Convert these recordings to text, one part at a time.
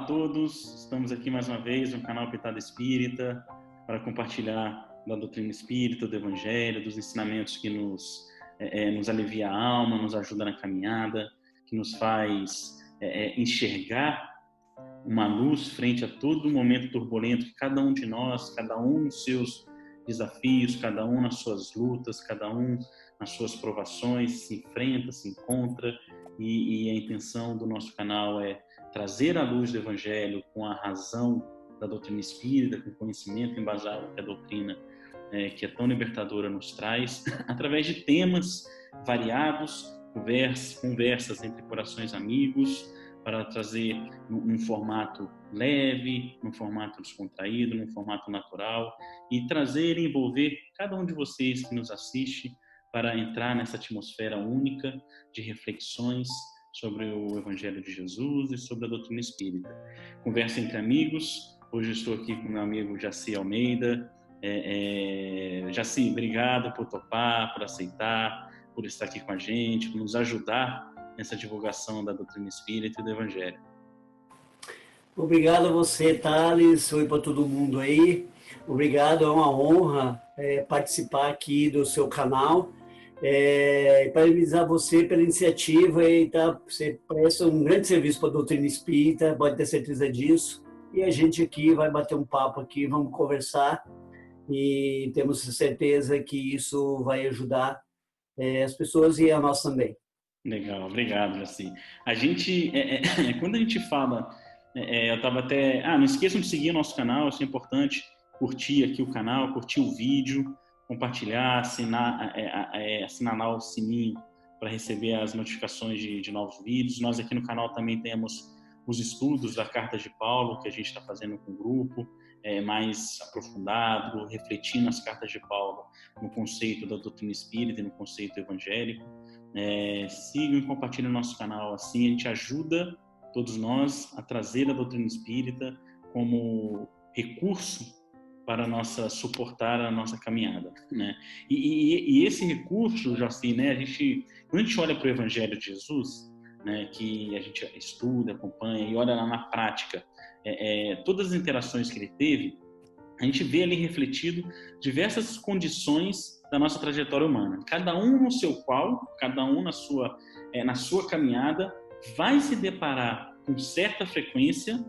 Olá a todos, estamos aqui mais uma vez no canal Pitada Espírita para compartilhar da doutrina espírita, do Evangelho, dos ensinamentos que nos alivia a alma, nos ajuda na caminhada, que nos faz enxergar uma luz frente a todo momento turbulento que cada um de nós, cada um nos seus desafios, cada um nas suas lutas, cada um nas suas provações, se enfrenta, se encontra, e a intenção do nosso canal é trazer a luz do Evangelho com a razão da doutrina espírita, com o conhecimento embasado que a doutrina que é tão libertadora nos traz, através de temas variados, conversas entre corações amigos, para trazer num formato leve, num formato descontraído, num formato natural, e trazer e envolver cada um de vocês que nos assiste para entrar nessa atmosfera única de reflexões sobre o Evangelho de Jesus e sobre a doutrina espírita. Conversa entre amigos. Hoje estou aqui com meu amigo Jaci Almeida. Jaci, obrigado por topar, por aceitar, por estar aqui com a gente, por nos ajudar nessa divulgação da doutrina espírita e do Evangelho. Obrigado a você, Thales. Oi para todo mundo aí. Obrigado, é uma honra participar aqui do seu canal. Parabenizar você pela iniciativa e você presta um grande serviço para a doutrina espírita, pode ter certeza disso. E a gente aqui vai bater um papo aqui, vamos conversar e temos certeza que isso vai ajudar as pessoas e a nós também. Legal, obrigado, Jaci. A gente, quando a gente fala, eu estava até... não esqueçam de seguir o nosso canal, isso é importante, curtir aqui o canal, curtir o vídeo, compartilhar, assinalar o sininho para receber as notificações de novos vídeos. Nós aqui no canal também temos os estudos da Carta de Paulo, que a gente está fazendo com o grupo, mais aprofundado, refletindo as Cartas de Paulo no conceito da doutrina espírita e no conceito evangélico. Sigam e compartilhem o nosso canal, assim a gente ajuda todos nós a trazer a doutrina espírita como recurso para suportar a nossa caminhada, né? E esse recurso, Jaci, né, quando a gente olha para o Evangelho de Jesus, né, que a gente estuda, acompanha e olha lá na prática, todas as interações que ele teve, a gente vê ali refletido diversas condições da nossa trajetória humana. Cada um no seu qual, cada um na sua caminhada, vai se deparar com certa frequência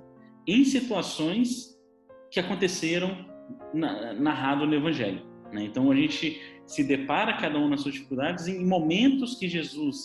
em situações que aconteceram narrado no Evangelho, né? Então a gente se depara cada um nas suas dificuldades em momentos que Jesus,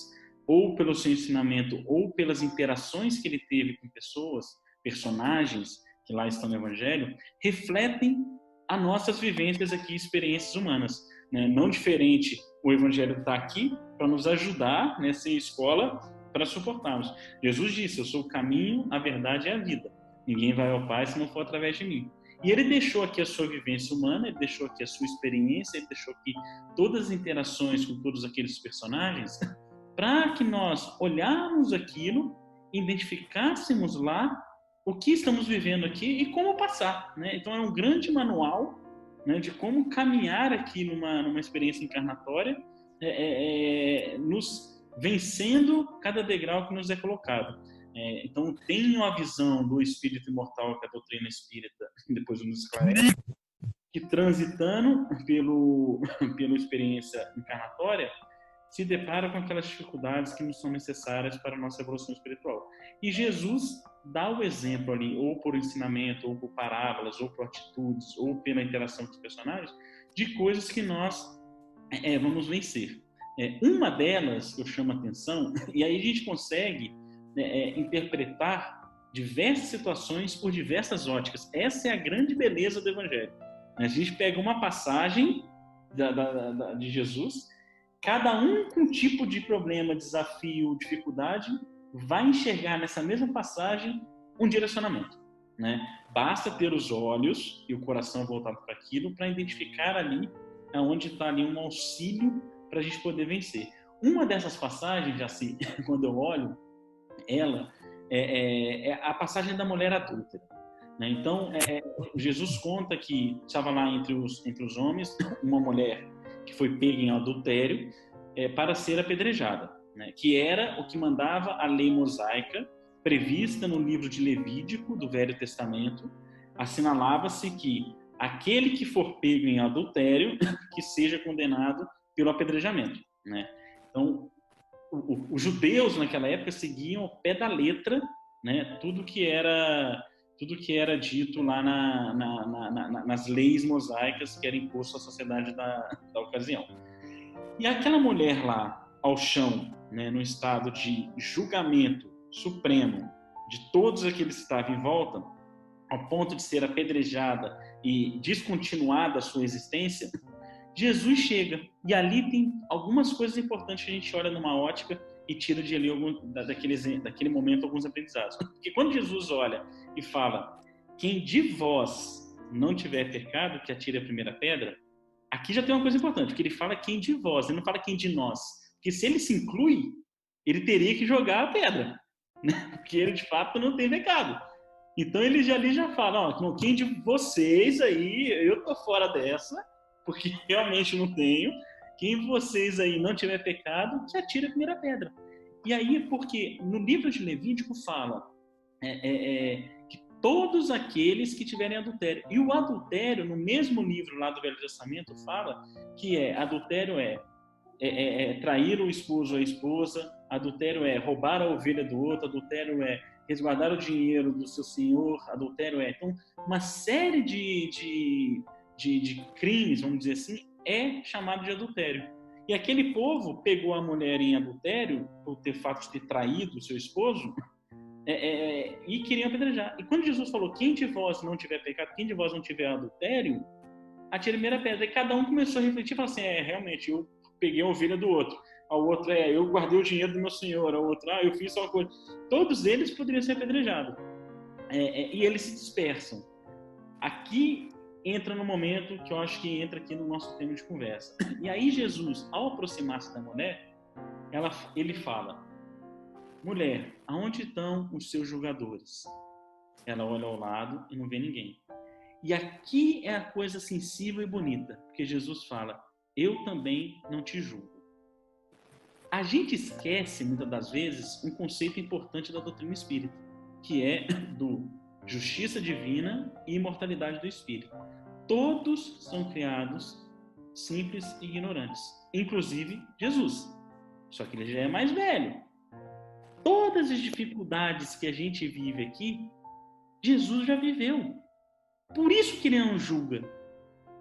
ou pelo seu ensinamento, ou pelas interações que ele teve com pessoas, personagens que lá estão no Evangelho, refletem as nossas vivências aqui, experiências humanas, né? Não diferente, o Evangelho está aqui para nos ajudar, né, ser escola para suportarmos. Jesus disse: eu sou o caminho, a verdade e a vida. Ninguém vai ao Pai se não for através de mim. E ele deixou aqui a sua vivência humana, ele deixou aqui a sua experiência, ele deixou aqui todas as interações com todos aqueles personagens, para que nós olharmos aquilo, identificássemos lá o que estamos vivendo aqui e como passar, né? Então é um grande manual, né, de como caminhar aqui numa experiência encarnatória, nos vencendo cada degrau que nos é colocado. Então tenho a visão do espírito imortal que a doutrina espírita depois nos esclarece, que transitando pela experiência encarnatória se depara com aquelas dificuldades que nos são necessárias para a nossa evolução espiritual. E Jesus dá o exemplo ali, ou por ensinamento, ou por parábolas, ou por atitudes, ou pela interação com os personagens, de coisas que nós vamos vencer. Uma delas que eu chamo a atenção, e aí a gente consegue interpretar diversas situações por diversas óticas. Essa é a grande beleza do Evangelho. A gente pega uma passagem de Jesus, cada um com um tipo de problema, desafio, dificuldade, vai enxergar nessa mesma passagem um direcionamento, né? Basta ter os olhos e o coração voltado para aquilo para identificar ali onde está ali um auxílio para a gente poder vencer. Uma dessas passagens, assim, quando eu olho ela, é a passagem da mulher adúltera, né? Então, Jesus conta que estava lá entre os homens uma mulher que foi pega em adultério para ser apedrejada, né? Que era o que mandava a lei mosaica prevista no livro de Levítico, do Velho Testamento, assinalava-se que aquele que for pego em adultério, que seja condenado pelo apedrejamento, né? Então, os judeus naquela época seguiam ao pé da letra, né, tudo que era dito lá nas leis mosaicas que era imposto à sociedade da ocasião. E aquela mulher lá, ao chão, né, no estado de julgamento supremo de todos aqueles que estavam em volta, ao ponto de ser apedrejada e descontinuada a sua existência, Jesus chega. E ali tem algumas coisas importantes que a gente olha numa ótica e tira de ali daquele momento alguns aprendizados. Porque quando Jesus olha e fala: quem de vós não tiver pecado, que atire a primeira pedra, aqui já tem uma coisa importante, porque ele fala quem de vós, ele não fala quem de nós. Porque se ele se inclui, ele teria que jogar a pedra, né? Porque ele de fato não tem pecado. Então ele já fala: ó, quem de vocês aí, eu tô fora dessa, porque realmente não tenho. Quem de vocês aí não tiver pecado, que atire a primeira pedra. E aí, porque no livro de Levítico fala que todos aqueles que tiverem adultério. E o adultério, no mesmo livro lá do Velho Testamento, fala que adultério é trair o esposo ou a esposa, adultério é roubar a ovelha do outro, adultério é resguardar o dinheiro do seu senhor, adultério então, uma série de crimes, vamos dizer assim, é chamado de adultério. E aquele povo pegou a mulher em adultério, por ter fato de ter traído o seu esposo, e queriam apedrejar. E quando Jesus falou: quem de vós não tiver pecado, quem de vós não tiver adultério, atire a primeira pedra. E cada um começou a refletir e falou assim: realmente, eu peguei a ovelha do outro. Ao outro, eu guardei o dinheiro do meu senhor. Ao outro, eu fiz uma coisa. Todos eles poderiam ser apedrejados. E eles se dispersam. Aqui entra no momento que eu acho que entra aqui no nosso tema de conversa. E aí Jesus, ao aproximar-se da mulher, ele fala: mulher, aonde estão os seus julgadores? Ela olha ao lado e não vê ninguém. E aqui é a coisa sensível e bonita, porque Jesus fala: eu também não te julgo. A gente esquece, muitas das vezes, um conceito importante da doutrina espírita, que é do justiça divina e imortalidade do espírito. Todos são criados simples e ignorantes, inclusive Jesus. Só que ele já é mais velho. Todas as dificuldades que a gente vive aqui, Jesus já viveu. Por isso que ele não julga.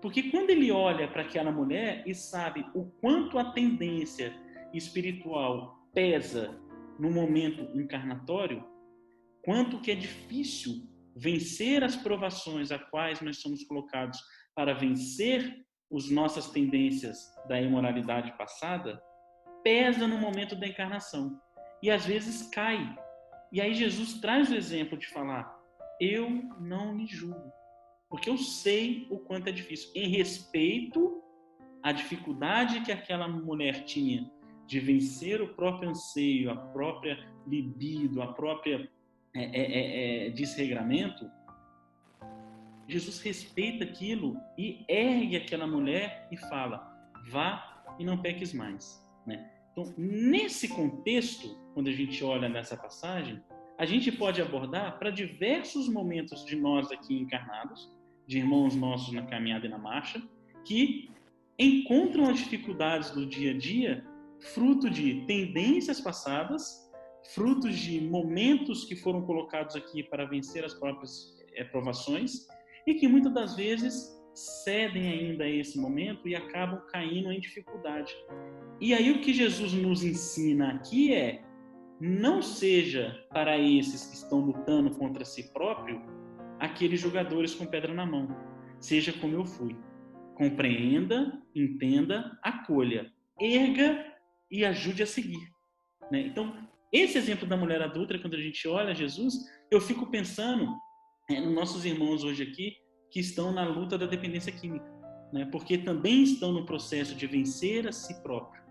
Porque quando ele olha para aquela mulher e sabe o quanto a tendência espiritual pesa no momento encarnatório, quanto que é difícil vencer as provações a quais nós somos colocados para vencer as nossas tendências da imoralidade passada, pesa no momento da encarnação. E às vezes cai. E aí Jesus traz o exemplo de falar: eu não lhe julgo. Porque eu sei o quanto é difícil. Em respeito à dificuldade que aquela mulher tinha de vencer o próprio anseio, a própria libido, a própria desregramento, Jesus respeita aquilo e ergue aquela mulher e fala: vá e não peques mais. Né? Então, nesse contexto, quando a gente olha nessa passagem, a gente pode abordar para diversos momentos de nós aqui encarnados, de irmãos nossos na caminhada e na marcha, que encontram as dificuldades do dia a dia fruto de tendências passadas, frutos de momentos que foram colocados aqui para vencer as próprias provações e que muitas das vezes cedem ainda a esse momento e acabam caindo em dificuldade. E aí o que Jesus nos ensina aqui é: não seja para esses que estão lutando contra si próprio aqueles jogadores com pedra na mão. Seja como eu fui. Compreenda, entenda, acolha, erga e ajude a seguir. Né? Então, esse exemplo da mulher adúltera, quando a gente olha Jesus, eu fico pensando nos nossos irmãos hoje aqui que estão na luta da dependência química, né? Porque também estão no processo de vencer a si próprio.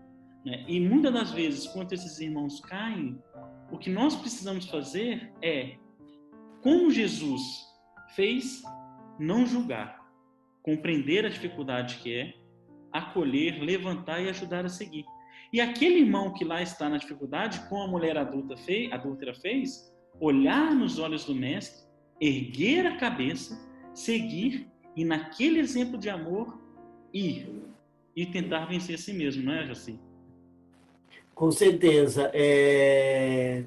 Né? E muitas das vezes, quando esses irmãos caem, o que nós precisamos fazer é, como Jesus fez, não julgar, compreender a dificuldade que é, acolher, levantar e ajudar a seguir. E aquele irmão que lá está na dificuldade, como a mulher adúltera fez, olhar nos olhos do mestre, erguer a cabeça, seguir e naquele exemplo de amor ir e tentar vencer a si mesmo, não é, Jaci? Com certeza.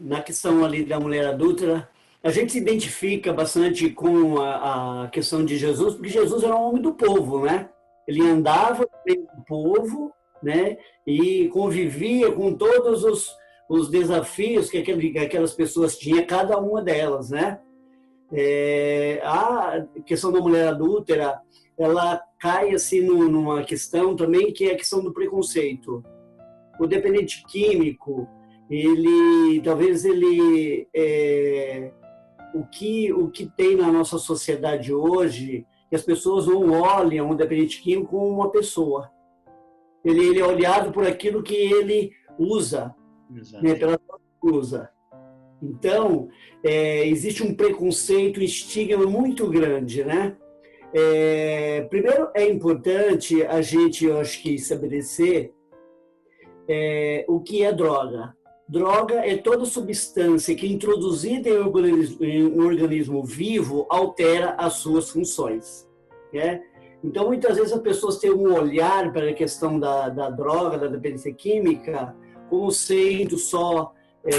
Na questão ali da mulher adúltera, a gente se identifica bastante com a questão de Jesus, porque Jesus era um homem do povo, né? Ele andava no meio do povo, né? E convivia com todos os desafios que aquelas pessoas tinham, cada uma delas, né? A questão da mulher adúltera, ela cai assim numa questão também que é a questão do preconceito. O dependente químico, o que tem na nossa sociedade hoje, que as pessoas não olham o dependente químico como uma pessoa. Ele é olhado por aquilo que ele usa, né, pela coisa que usa. Então, existe um preconceito, um estigma muito grande, né? Primeiro, é importante a gente, eu acho que, estabelecer o que é droga. Droga é toda substância que, introduzida em um organismo vivo, altera as suas funções. Né? Então, muitas vezes, as pessoas têm um olhar para a questão da droga, da dependência química, como sendo só a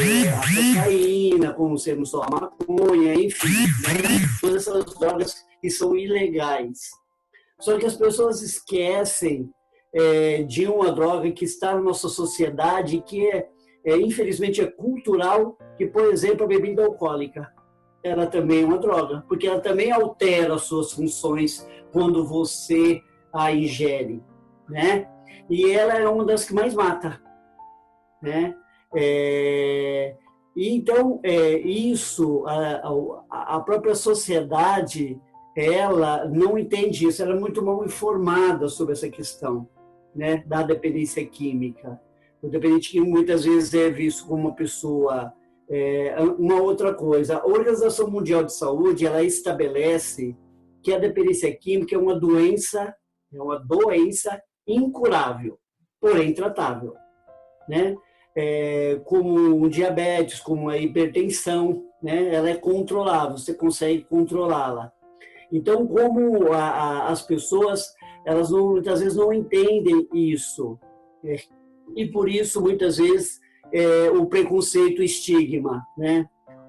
cocaína, como sendo só a maconha, enfim, né? Todas essas drogas que são ilegais. Só que as pessoas esquecem de uma droga que está na nossa sociedade e que infelizmente é cultural, que, por exemplo, a bebida alcoólica. Ela também é uma droga, porque ela também altera as suas funções quando você a ingere, né? E ela é uma das que mais mata, né? Então, isso, a própria sociedade, ela não entende isso, ela é muito mal informada sobre essa questão, né, da dependência química. O dependente químico muitas vezes é visto como uma pessoa... uma outra coisa, a Organização Mundial de Saúde, ela estabelece que a dependência química é uma doença incurável, porém tratável, né? Como o diabetes, como a hipertensão, né? Ela é controlável, você consegue controlá-la. Então, como as pessoas, elas muitas vezes não entendem isso, e por isso, muitas vezes, o preconceito, o estigma, né?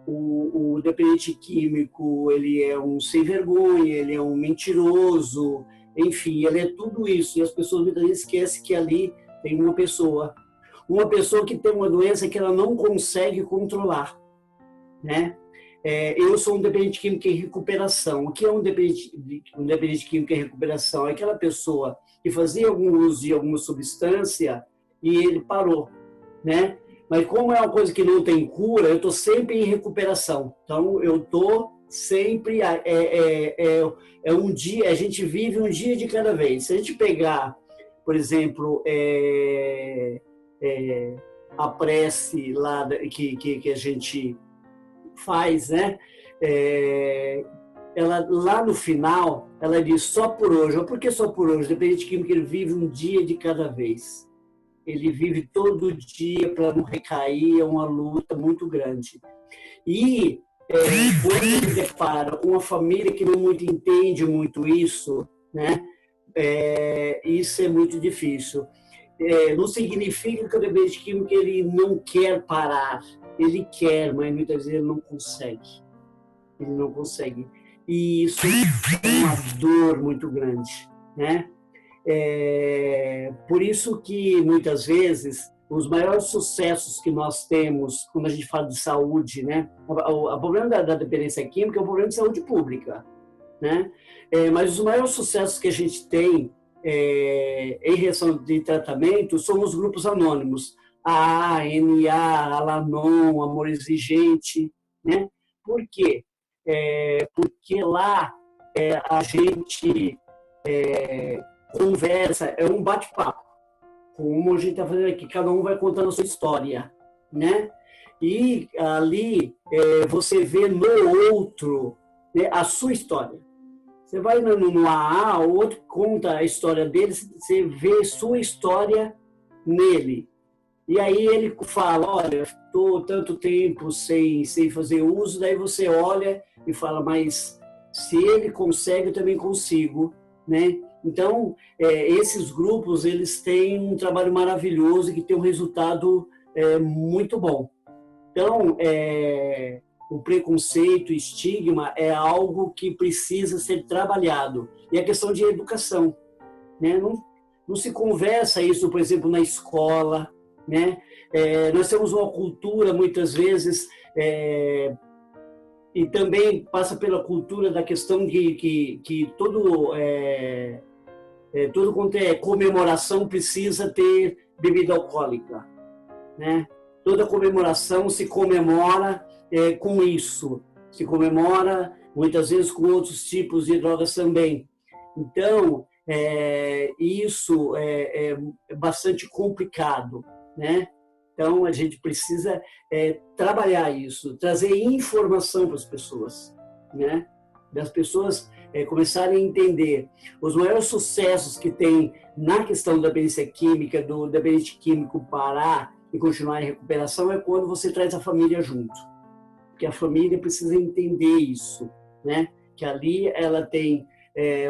O dependente químico, ele é um sem vergonha, ele é um mentiroso, enfim, ele é tudo isso. E as pessoas muitas vezes esquecem que ali tem uma pessoa que tem uma doença que ela não consegue controlar, né? Eu sou um dependente químico em recuperação. O que é um dependente químico em recuperação? É aquela pessoa que fazia algum uso de alguma substância e ele parou, né? Mas como é uma coisa que não tem cura, eu estou sempre em recuperação. Então, eu estou sempre... um dia, a gente vive um dia de cada vez. Se a gente pegar, por exemplo, a prece lá que a gente faz, né? Ela, lá no final, ela diz só por hoje. Por que só por hoje? Depende de química, ele vive um dia de cada vez. Ele vive todo dia para não recair, é uma luta muito grande. E quando ele depara com uma família que não muito entende muito isso, né? Isso é muito difícil. Não significa que o dependente químico ele não quer parar. Ele quer, mas muitas vezes ele não consegue. Ele não consegue. E isso é uma dor muito grande, né? Por isso que, muitas vezes, os maiores sucessos que nós temos quando a gente fala de saúde, né? O problema da dependência química é um problema de saúde pública, né? Mas os maiores sucessos que a gente tem em relação de tratamento são os grupos anônimos. A ANA, Alanon, Amor Exigente, né? Por quê? Porque lá a gente conversa, é um bate-papo, como a gente está fazendo aqui, cada um vai contando a sua história, né? E ali você vê no outro, né, a sua história. Você vai no AA, o outro conta a história dele, você vê sua história nele. E aí ele fala, olha, estou tanto tempo sem fazer uso, daí você olha e fala, mas se ele consegue, eu também consigo, né? Então, esses grupos, eles têm um trabalho maravilhoso que tem um resultado muito bom. Então, o preconceito, o estigma é algo que precisa ser trabalhado. E a questão de educação, né? Não se conversa isso, por exemplo, na escola, né? Nós temos uma cultura, muitas vezes, e também passa pela cultura da questão de que tudo quanto é comemoração precisa ter bebida alcoólica, né? Toda comemoração se comemora com isso, se comemora muitas vezes com outros tipos de drogas também. Então, isso é bastante complicado, né? Então, a gente precisa trabalhar isso, trazer informação para as pessoas, né? Das pessoas começarem a entender os maiores sucessos que tem na questão da dependência química, do dependente químico parar e continuar em recuperação, é quando você traz a família junto. Porque a família precisa entender isso, né? Que ali ela tem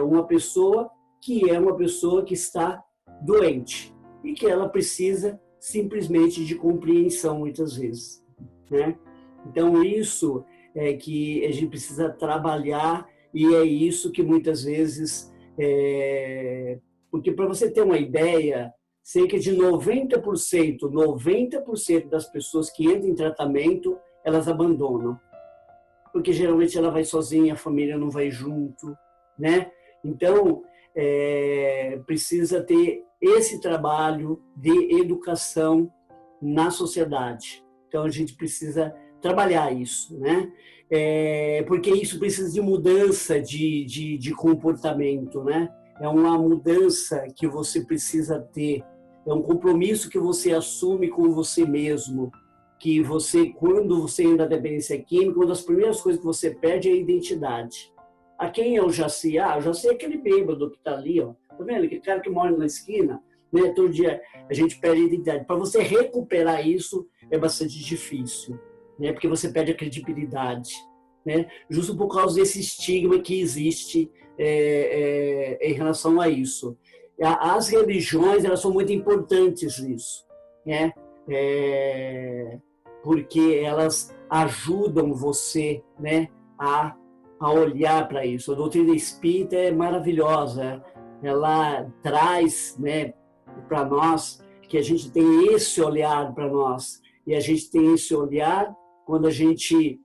uma pessoa que é uma pessoa que está doente e que ela precisa simplesmente de compreensão, muitas vezes, né? Então, isso é que a gente precisa trabalhar e é isso que muitas vezes... Porque, para você ter uma ideia, cerca de 90% das pessoas que entram em tratamento, elas abandonam. Porque, geralmente, ela vai sozinha, a família não vai junto, né? Então, precisa ter esse trabalho de educação na sociedade. Então, a gente precisa trabalhar isso, né? Porque isso precisa de mudança de comportamento, né? É uma mudança que você precisa ter, é um compromisso que você assume com você mesmo, que você, quando você entra na dependência química, uma das primeiras coisas que você perde é a identidade. A quem é o Jaci? O Jaci é aquele bêbado que está ali, ó. Tá vendo? Aquele cara que mora na esquina, né? Todo dia a gente perde a identidade. Para você recuperar isso é bastante difícil, né? Porque você perde a credibilidade, né? Justo por causa desse estigma que existe em relação a isso. As religiões, elas são muito importantes nisso, né? Porque elas ajudam você, né, a olhar para isso. A doutrina espírita é maravilhosa, ela traz, né, para nós que a gente tem esse olhar para nós, e a gente tem esse olhar quando a gente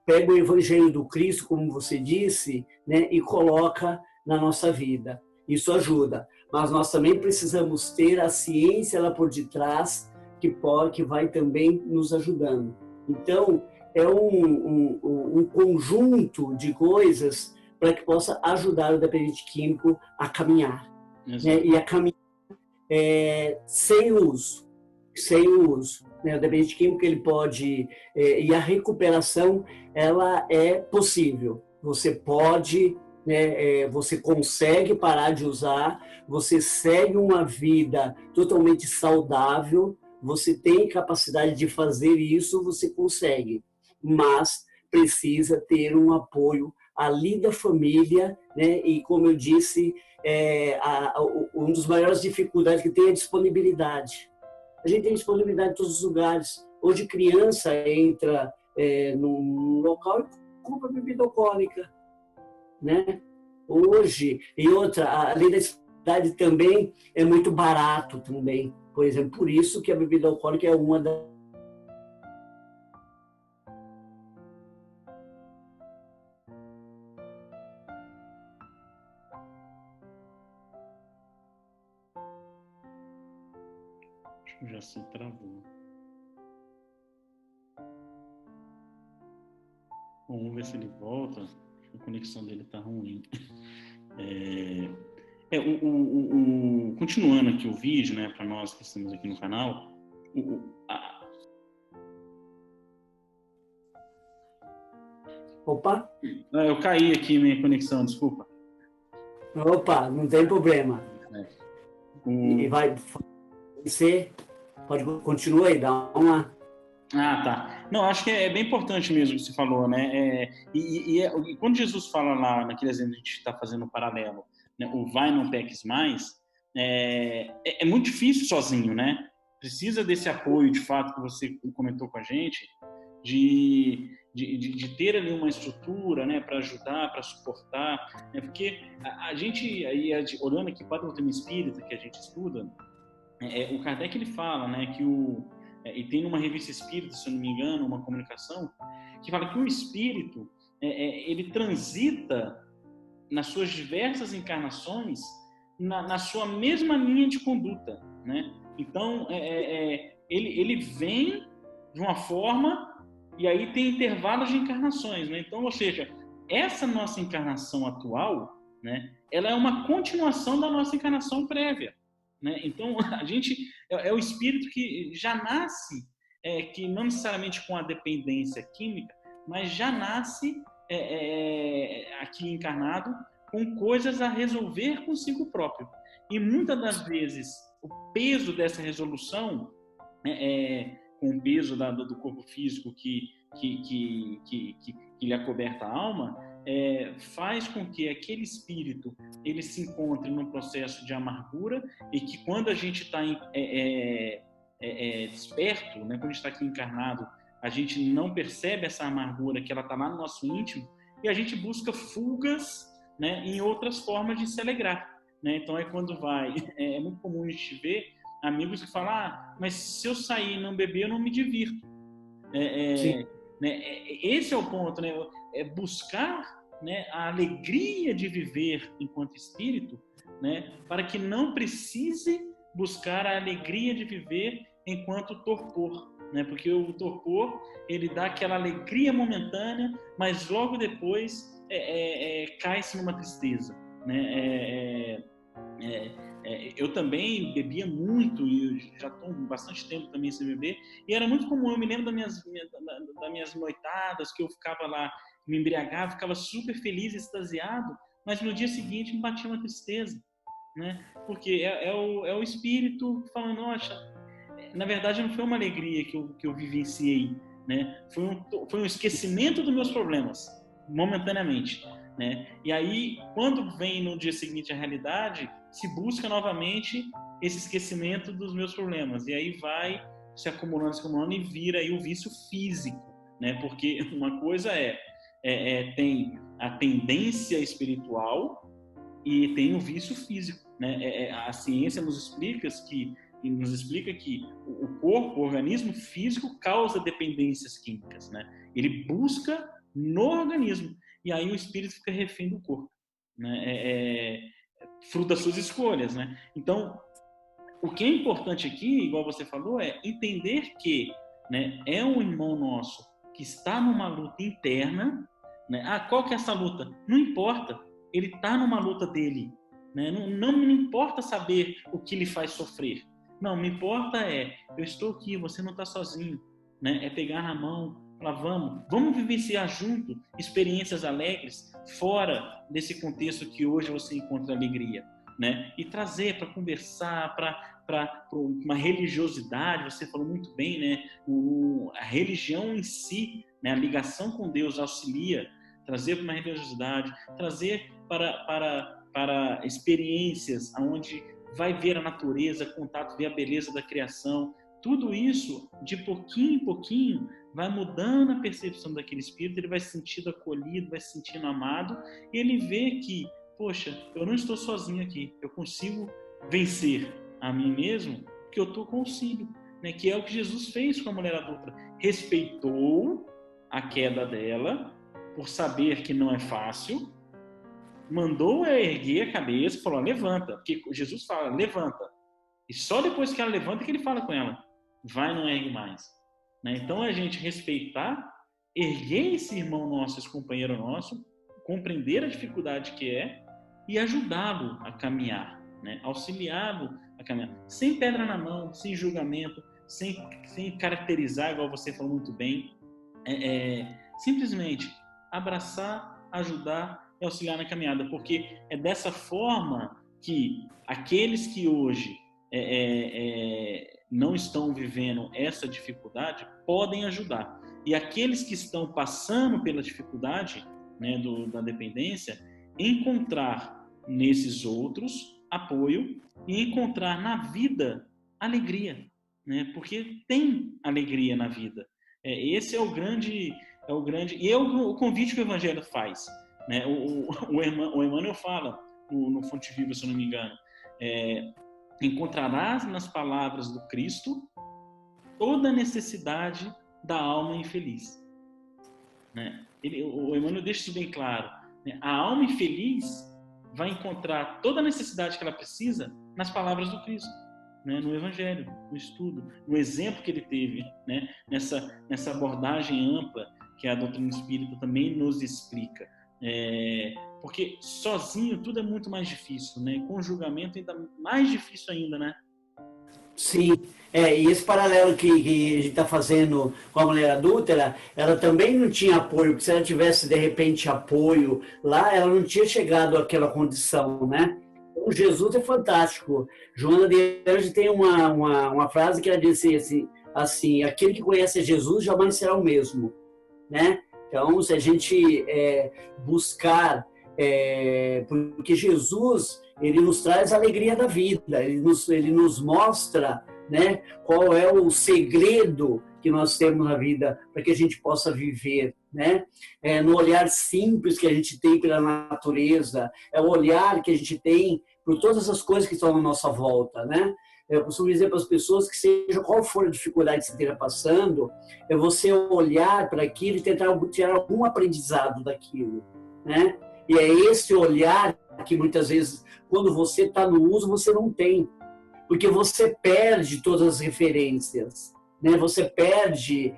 pega o Evangelho do Cristo, como você disse, né, e coloca na nossa vida. Isso ajuda, mas nós também precisamos ter a ciência lá por detrás, que vai também nos ajudando. Então, é um conjunto de coisas para que possa ajudar o dependente químico a caminhar, né? E a caminhar sem uso. Né? O dependente químico, ele pode... e a recuperação, ela é possível. Você pode... você consegue parar de usar, você segue uma vida totalmente saudável, você tem capacidade de fazer isso, você consegue, mas precisa ter um apoio ali da família, né? E como eu disse, uma das maiores dificuldades que tem é a disponibilidade. A gente tem disponibilidade em todos os lugares. Hoje criança entra num local e compra bebida alcoólica, né? Hoje, e outra, além da cidade também é muito barato também. Por exemplo, por isso que a bebida alcoólica é uma das... Acho que já se travou. Bom, vamos ver se ele volta. A conexão dele está ruim. Continuando aqui o vídeo, né, para nós que estamos aqui no canal. Opa! Eu caí aqui minha conexão, desculpa. Opa, não tem problema. E vai ser... Pode continuar aí, dá uma... Ah, tá. Não, acho que é bem importante mesmo o que você falou, né? E quando Jesus fala lá, naquele exemplo que a gente está fazendo um paralelo, né? O vai, não peques mais, é muito difícil sozinho, né? Precisa desse apoio, de fato, que você comentou com a gente, de ter ali uma estrutura, né? Para ajudar, para suportar, né? Porque a gente, aí, olhando aqui para o doutrina espírita que a gente estuda, o Kardec ele fala, né, que e tem numa revista espírita, se eu não me engano, uma comunicação, que fala que o espírito ele transita nas suas diversas encarnações na sua mesma linha de conduta, né? Então ele vem de uma forma e aí tem intervalos de encarnações, né? Então, ou seja, essa nossa encarnação atual, né, ela é uma continuação da nossa encarnação prévia. Né? Então, a gente é o espírito que já nasce, que não necessariamente com a dependência química, mas já nasce aqui encarnado com coisas a resolver consigo próprio. E muitas das vezes, o peso dessa resolução, com o peso do corpo físico que lhe acoberta a alma, faz com que aquele espírito ele se encontre num processo de amargura e que quando a gente está desperto, né, quando a gente está aqui encarnado, a gente não percebe essa amargura que ela está lá no nosso íntimo e a gente busca fugas, né, em outras formas de se alegrar. Né? Então quando é muito comum a gente ver amigos que falam, mas se eu sair e não beber, eu não me divirto. Né? Esse é o ponto, né? É buscar, né, a alegria de viver enquanto espírito, né, para que não precise buscar a alegria de viver enquanto torpor, né? Porque o torpor ele dá aquela alegria momentânea, mas logo depois cai-se numa tristeza, né? Eu também bebia muito e já estou bastante tempo também sem beber e era muito comum, eu me lembro das minhas noitadas que eu ficava lá, me embriagava, ficava super feliz, extasiado, mas no dia seguinte me batia uma tristeza, né? Porque é o espírito falando, nossa, na verdade não foi uma alegria que eu vivenciei, né? Foi um esquecimento dos meus problemas, momentaneamente, né? E aí, quando vem no dia seguinte a realidade, se busca novamente esse esquecimento dos meus problemas. E aí vai se acumulando e vira aí o vício físico, né? Porque uma coisa tem a tendência espiritual e tem o vício físico, né? A ciência nos explica que o corpo, o organismo físico causa dependências químicas, né? Ele busca no organismo e aí o espírito fica refém do corpo, né? Fruto das suas escolhas, né? Então, o que é importante aqui, igual você falou, é entender que, né, é um irmão nosso que está numa luta interna, né? Qual que é essa luta? Não importa, ele está numa luta dele, né? Não me importa saber o que lhe faz sofrer. Não, me importa eu estou aqui, você não está sozinho, né? É pegar na mão, falar, vamos vivenciar junto experiências alegres fora desse contexto que hoje você encontra alegria, né? E trazer para conversar, para uma religiosidade, você falou muito bem, né? A religião em si, né? A ligação com Deus auxilia, trazer para uma religiosidade, trazer para experiências onde vai ver a natureza, contato, ver a beleza da criação. Tudo isso, de pouquinho em pouquinho, vai mudando a percepção daquele espírito, ele vai se sentindo acolhido, vai se sentindo amado, e ele vê que, poxa, eu não estou sozinho aqui, eu consigo vencer a mim mesmo, porque eu estou com auxílio, né? Que é o que Jesus fez com a mulher adulta. Respeitou a queda dela, por saber que não é fácil, mandou ela erguer a cabeça e falou, levanta, porque Jesus fala, levanta. E só depois que ela levanta que ele fala com ela, vai, não ergue mais. Né? Então, a gente respeitar, erguer esse irmão nosso, esse companheiro nosso, compreender a dificuldade que é e ajudá-lo a caminhar, né? Auxiliá-lo a caminhar, sem pedra na mão, sem julgamento, sem caracterizar, igual você falou muito bem, simplesmente abraçar, ajudar e auxiliar na caminhada, porque é dessa forma que aqueles que hoje não estão vivendo essa dificuldade podem ajudar. E aqueles que estão passando pela dificuldade, né, da dependência, encontrar nesses outros apoio e encontrar na vida alegria, né? Porque tem alegria na vida. Esse é o grande e é o convite que o Evangelho faz, né? O Emmanuel fala no Fonte Viva, se eu não me engano, encontrarás nas palavras do Cristo toda a necessidade da alma infeliz, né? O Emmanuel deixa isso bem claro, né? A alma infeliz vai encontrar toda a necessidade que ela precisa nas palavras do Cristo, né? No Evangelho, no estudo, no exemplo que ele teve, né? Nessa abordagem ampla que a doutrina espírita também nos explica. Porque sozinho tudo é muito mais difícil, né? Com o julgamento ainda mais difícil ainda, né? Sim, e esse paralelo que a gente está fazendo com a mulher adúltera, ela também não tinha apoio, porque se ela tivesse, de repente, apoio lá, ela não tinha chegado àquela condição, né? Então, Jesus é fantástico. Joana de Anjos tem uma frase que ela disse assim, aquele que conhece Jesus jamais será o mesmo, né? Então, se a gente buscar, porque Jesus, ele nos traz a alegria da vida, ele nos mostra, né, qual é o segredo que nós temos na vida para que a gente possa viver, né? No olhar simples que a gente tem pela natureza, é o olhar que a gente tem por todas as coisas que estão na nossa volta, né? Eu costumo dizer para as pessoas que seja qual for a dificuldade que você esteja passando, é você olhar para aquilo e tentar tirar algum aprendizado daquilo, né? E é esse olhar que muitas vezes, quando você está no uso, você não tem, porque você perde todas as referências, né? Você perde,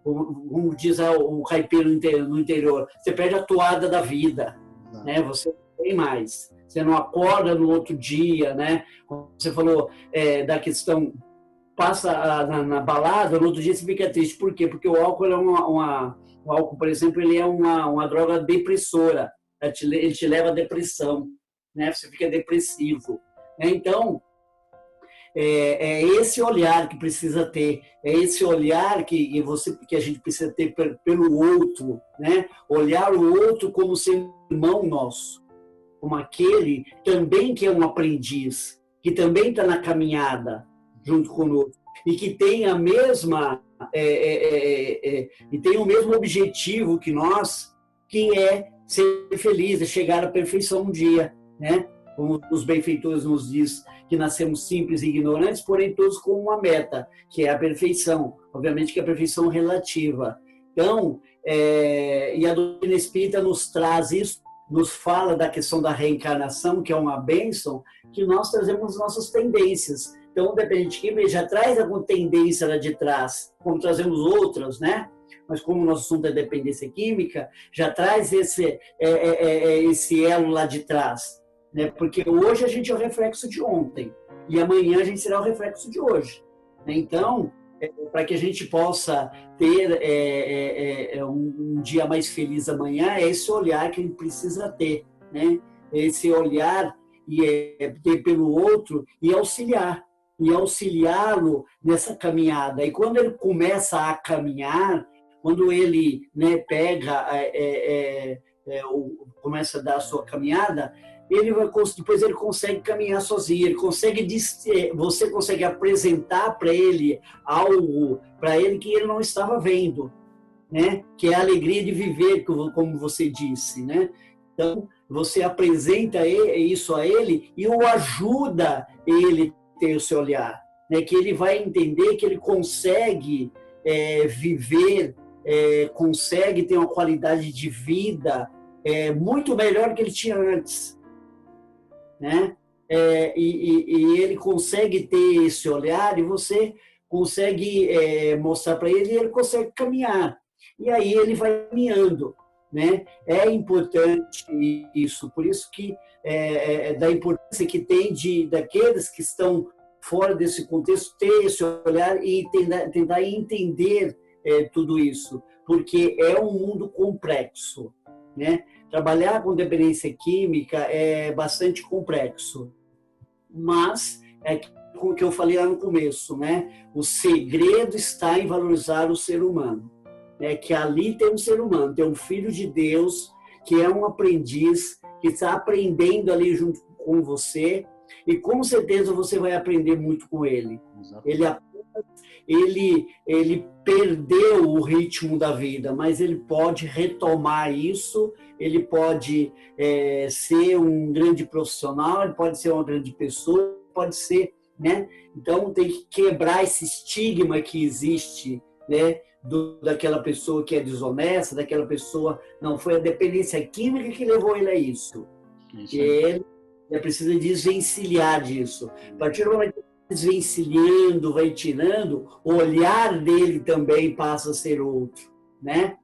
como diz o caipira no interior, você perde a toada da vida, né? Você não tem mais. Você não acorda no outro dia, né? Como você falou da questão, passa na balada, no outro dia você fica triste. Por quê? Porque o álcool é o álcool, por exemplo, ele é uma droga depressora. Ele te leva à depressão, né? Você fica depressivo. Então, é esse olhar que precisa ter, é esse olhar que a gente precisa ter pelo outro, né? Olhar o outro como ser irmão nosso, como aquele também que é um aprendiz, que também está na caminhada junto conosco e que tem a mesma e tem o mesmo objetivo que nós, que é ser feliz, é chegar à perfeição um dia, né? Como os benfeitores nos diz, que nascemos simples e ignorantes, porém todos com uma meta, que é a perfeição. Obviamente que a perfeição relativa. Então, e a doutrina espírita nos traz isso, nos fala da questão da reencarnação, que é uma bênção, que nós trazemos nossas tendências. Então, o dependente químico já traz alguma tendência lá de trás, como trazemos outras, né? Mas como o nosso assunto é dependência química, já traz esse elo lá de trás, né? Porque hoje a gente é o reflexo de ontem, e amanhã a gente será o reflexo de hoje. Então, para que a gente possa ter um dia mais feliz amanhã, é esse olhar que a gente precisa ter, né? Esse olhar ter pelo outro e auxiliá-lo nessa caminhada. E quando ele começa a caminhar, quando ele, né, começa a dar a sua caminhada, depois ele consegue caminhar sozinho, você consegue apresentar para ele algo que ele não estava vendo, né? Que é a alegria de viver, como você disse, né? Então, você apresenta isso a ele e o ajuda ele a ter o seu olhar, né? Que ele vai entender que ele consegue viver, consegue ter uma qualidade de vida muito melhor que ele tinha antes, né? E ele consegue ter esse olhar e você consegue mostrar para ele e ele consegue caminhar. E aí ele vai caminhando, né? É importante isso, por isso que da importância que tem daqueles que estão fora desse contexto ter esse olhar e tentar entender tudo isso, porque é um mundo complexo, né? Trabalhar com dependência química é bastante complexo. mas é com o que eu falei lá no começo, né? O segredo está em valorizar o ser humano, né? Que ali tem um ser humano, tem um filho de Deus que é um aprendiz, que está aprendendo ali junto com você, e com certeza você vai aprender muito com ele. Ele perdeu o ritmo da vida, mas ele pode retomar isso, ele pode ser um grande profissional, ele pode ser uma grande pessoa, pode ser, né? Então tem que quebrar esse estigma que existe, né? Daquela pessoa que é desonesta, daquela pessoa... Não, foi a dependência química que levou ele a isso. E ele precisa desvencilhar disso. A partir do momento que ele vai desvencilhando, vai tirando, o olhar dele também passa a ser outro, né?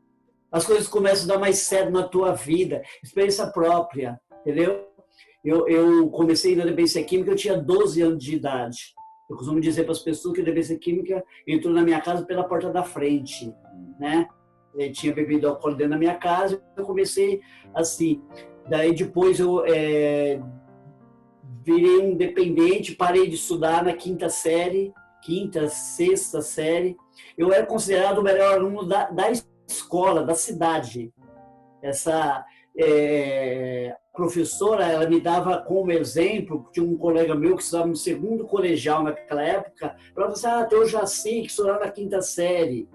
As coisas começam a dar mais certo na tua vida, experiência própria, entendeu? Eu comecei na dependência química, eu tinha 12 anos de idade. Eu costumo dizer para as pessoas que a dependência química entrou na minha casa pela porta da frente, né? Eu tinha bebido álcool dentro da minha casa, eu comecei assim. Daí depois eu virei um dependente, parei de estudar na quinta, sexta série. Eu era considerado o melhor aluno da escola, da cidade. Essa professora, ela me dava como exemplo, tinha um colega meu que estudava no segundo colegial naquela época, ela falou assim, eu já sei que estudava na quinta série.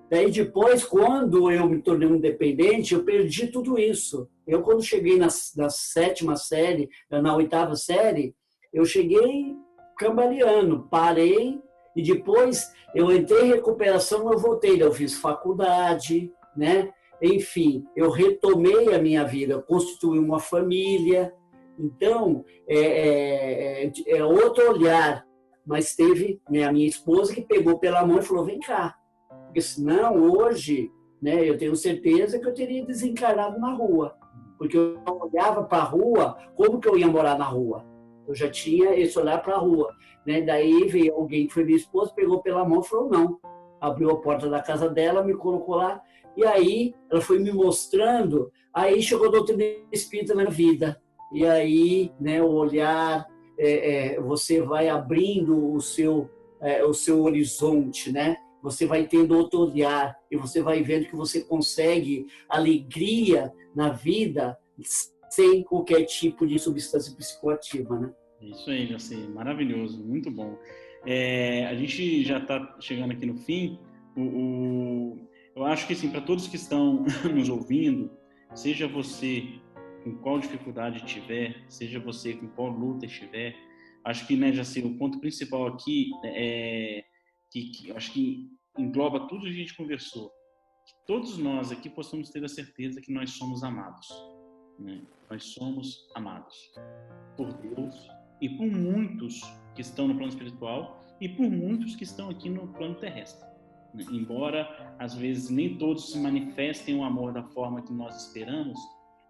Daí depois, quando eu me tornei um dependente, eu perdi tudo isso. Eu, quando cheguei na sétima série, na oitava série, eu cheguei cambaleando, parei, e depois eu entrei em recuperação, eu voltei, eu fiz faculdade, né? Enfim, eu retomei a minha vida, constituí uma família. Então, é outro olhar. Mas teve, né, a minha esposa que pegou pela mão e falou, vem cá. Porque senão, hoje, né, eu tenho certeza que eu teria desencarnado na rua. Porque eu olhava para a rua, como que eu ia morar na rua? Eu já tinha esse olhar para a rua. Né? Daí veio alguém que foi minha esposa, pegou pela mão e falou, não. Abriu a porta da casa dela, me colocou lá. E aí, ela foi me mostrando, aí chegou a doutrina espírita na vida. E aí, né, o olhar, você vai abrindo o seu horizonte, né? Você vai tendo outro olhar e você vai vendo que você consegue alegria na vida sem qualquer tipo de substância psicoativa, né? Isso aí, Jaci, maravilhoso, muito bom. A gente já está chegando aqui no fim. Eu acho que, assim, para todos que estão nos ouvindo, seja você com qual dificuldade tiver, seja você com qual luta estiver, acho que, né, Jaci, o ponto principal aqui que acho que engloba tudo que a gente conversou, que todos nós aqui possamos ter a certeza que nós somos amados, né? Nós somos amados por Deus e por muitos que estão no plano espiritual e por muitos que estão aqui no plano terrestre. Embora, às vezes, nem todos se manifestem o amor da forma que nós esperamos,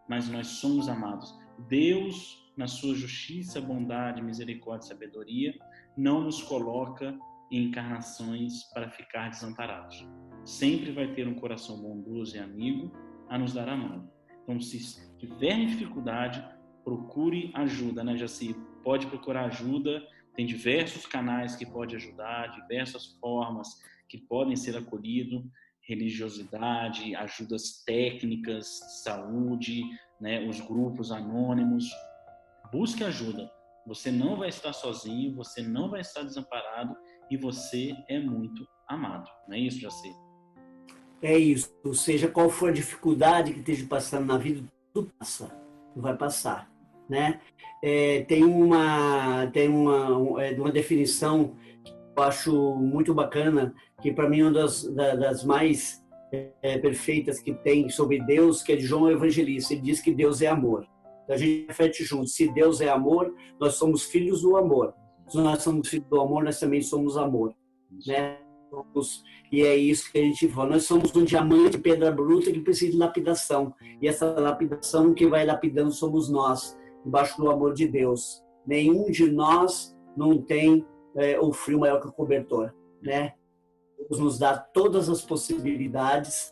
mas nós somos amados. Deus, na sua justiça, bondade, misericórdia e sabedoria, não nos coloca em encarnações para ficar desamparados. Sempre vai ter um coração bondoso e amigo a nos dar a mão. Então, se tiver dificuldade, procure ajuda, né, Jaci? Pode procurar ajuda, tem diversos canais que podem ajudar, diversas formas que podem ser acolhidos, religiosidade, ajudas técnicas, saúde, né, os grupos anônimos. Busque ajuda. Você não vai estar sozinho, você não vai estar desamparado e você é muito amado. Não é isso, Jaci? É isso. Seja qual for a dificuldade que esteja passando na vida, tudo passa. Vai passar, né? Tem uma definição que eu acho muito bacana, que para mim é uma das mais perfeitas que tem sobre Deus, que é de João Evangelista. Ele diz que Deus é amor. Então a gente reflete junto. Se Deus é amor, nós somos filhos do amor. Se nós somos filhos do amor, nós também somos amor, né? E é isso que a gente fala. Nós somos um diamante de pedra bruta que precisa de lapidação. E essa lapidação que vai lapidando somos nós, embaixo do amor de Deus. Nenhum de nós não tem o frio maior que o cobertor, né? Deus nos dá todas as possibilidades,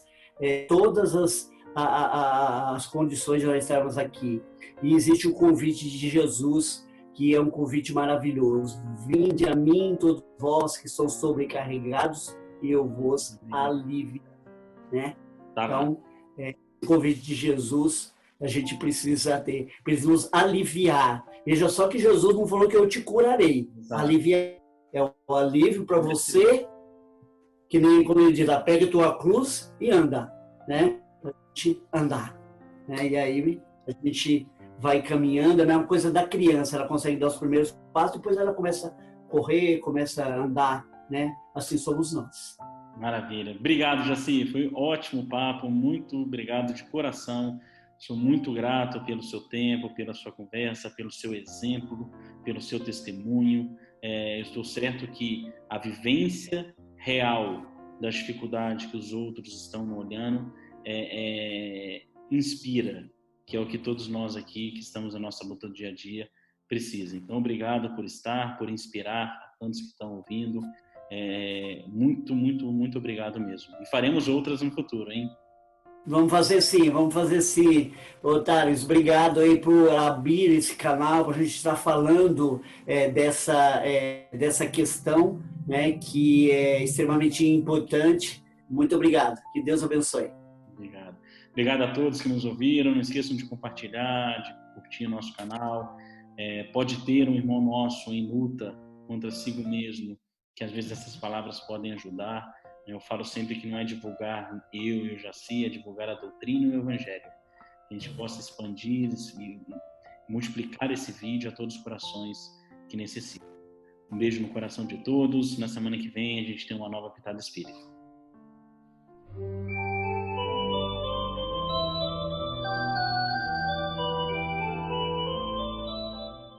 todas as condições de nós estarmos aqui. E existe o convite de Jesus que é um convite maravilhoso. Vinde a mim, todos vós que são sobrecarregados, e eu vos alivio, né? Então, o convite de Jesus, a gente precisa ter, precisa nos aliviar. Veja só que Jesus não falou que eu te curarei. Aliviar é o alívio para você, que nem como ele diz, pega a tua cruz e anda, né? Para a gente andar, né? E aí a gente vai caminhando, é a mesma coisa da criança, ela consegue dar os primeiros passos, depois ela começa a correr, começa a andar, né? Assim somos nós. Maravilha. Obrigado, Jaci. Foi um ótimo papo. Muito obrigado de coração. Sou muito grato pelo seu tempo, pela sua conversa, pelo seu exemplo, pelo seu testemunho. Estou certo que a vivência real das dificuldades que os outros estão olhando inspira, que é o que todos nós aqui que estamos na nossa luta do dia a dia precisam. Então, obrigado por estar, por inspirar a tantos que estão ouvindo. Muito, muito, muito obrigado mesmo. E faremos outras no futuro, hein? Vamos fazer sim. Otários, obrigado aí por abrir esse canal, para a gente estar falando dessa questão, né, que é extremamente importante. Muito obrigado. Que Deus abençoe. Obrigado. Obrigado a todos que nos ouviram. Não esqueçam de compartilhar, de curtir nosso canal. Pode ter um irmão nosso em luta contra si mesmo, que às vezes essas palavras podem ajudar. Eu falo sempre que não é divulgar eu e o Jaci, é divulgar a doutrina e o evangelho. Que a gente possa expandir e multiplicar esse vídeo a todos os corações que necessitam. Um beijo no coração de todos. Na semana que vem a gente tem uma nova Pitada Espírita.